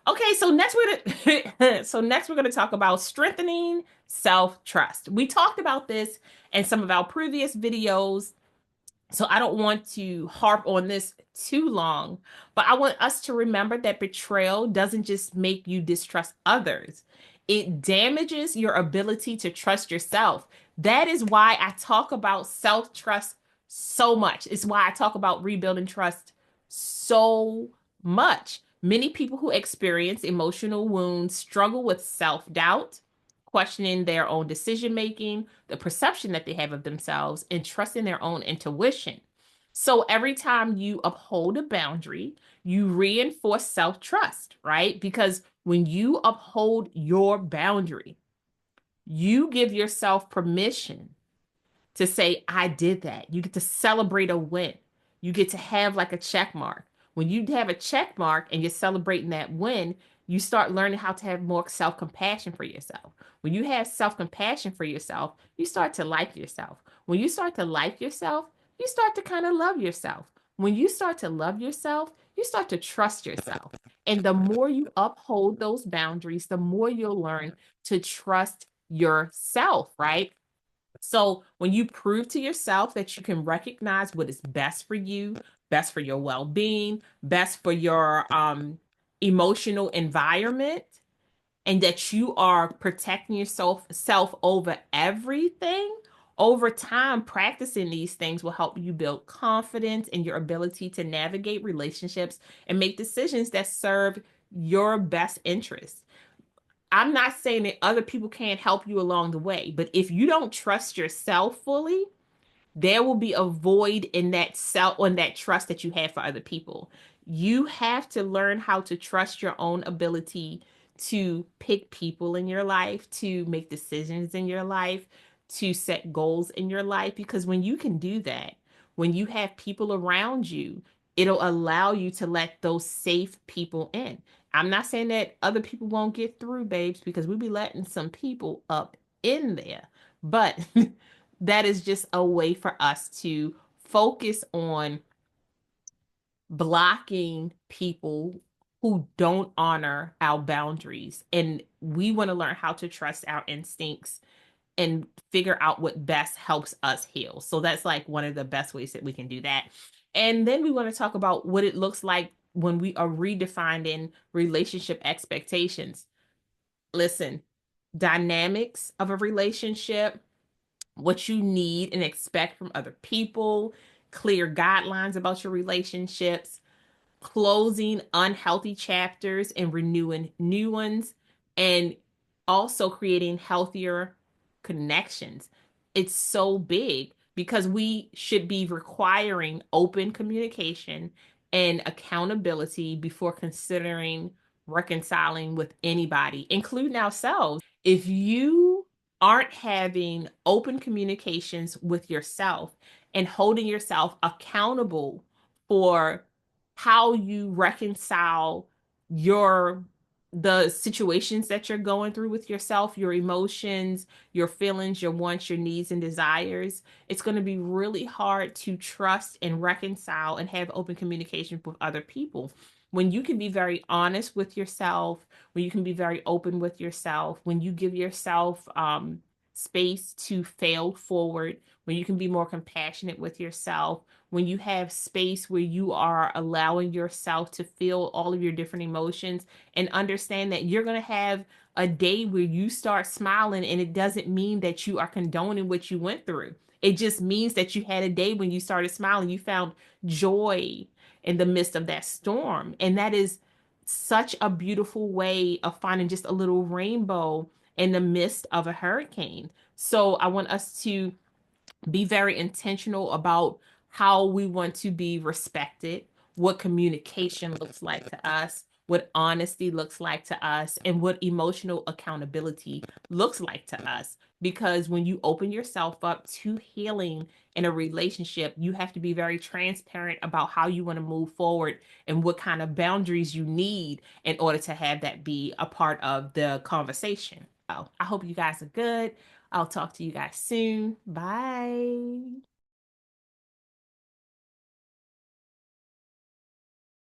Okay, so next we're gonna so next we're gonna talk about strengthening self-trust. We talked about this in some of our previous videos, so I don't want to harp on this too long, but I want us to remember that betrayal doesn't just make you distrust others. It damages your ability to trust yourself. That is why I talk about self-trust so much. It's why I talk about rebuilding trust so much. Many people who experience emotional wounds struggle with self-doubt, questioning their own decision making, the perception that they have of themselves, and trusting their own intuition. So every time you uphold a boundary, you reinforce self trust, right? Because when you uphold your boundary, you give yourself permission to say, I did that. You get to celebrate a win. You get to have like a check mark. When you have a check mark and you're celebrating that win, you start learning how to have more self compassion for yourself. When you have self compassion for yourself, you start to like yourself. When you start to like yourself, you start to kind of love yourself. When you start to love yourself, you start to trust yourself. And the more you uphold those boundaries, the more you'll learn to trust yourself, right? So when you prove to yourself that you can recognize what is best for you, best for your well-being, best for your emotional environment, and that you are protecting yourself self over everything, over time, practicing these things will help you build confidence in your ability to navigate relationships and make decisions that serve your best interests. I'm not saying that other people can't help you along the way, but if you don't trust yourself fully, there will be a void in that self on that trust that you have for other people. You have to learn how to trust your own ability to pick people in your life, to make decisions in your life, to set goals in your life. Because when you can do that, when you have people around you, it'll allow you to let those safe people in. I'm not saying that other people won't get through, babes, because we be letting some people up in there. But that is just a way for us to focus on blocking people who don't honor our boundaries. And we want to learn how to trust our instincts and figure out what best helps us heal. So that's like one of the best ways that we can do that. And then we want to talk about what it looks like when we are redefining relationship expectations. Listen, dynamics of a relationship, what you need and expect from other people, clear guidelines about your relationships, closing unhealthy chapters and renewing new ones, and also creating healthier connections. It's so big because we should be requiring open communication and accountability before considering reconciling with anybody, including ourselves. If you aren't having open communications with yourself and holding yourself accountable for how you reconcile your the situations that you're going through with yourself, your emotions, your feelings, your wants, your needs and desires, it's going to be really hard to trust and reconcile and have open communication with other people. When you can be very honest with yourself, when you can be very open with yourself, when you give yourself space to fail forward, when you can be more compassionate with yourself, when you have space where you are allowing yourself to feel all of your different emotions and understand that you're going to have a day where you start smiling, and it doesn't mean that you are condoning what you went through. It just means that you had a day when you started smiling, you found joy in the midst of that storm. And that is such a beautiful way of finding just a little rainbow in the midst of a hurricane. So I want us to be very intentional about how we want to be respected, what communication looks like to us, what honesty looks like to us, and what emotional accountability looks like to us. Because when you open yourself up to healing in a relationship, you have to be very transparent about how you want to move forward and what kind of boundaries you need in order to have that be a part of the conversation. So I hope you guys are good. I'll talk to you guys soon. Bye.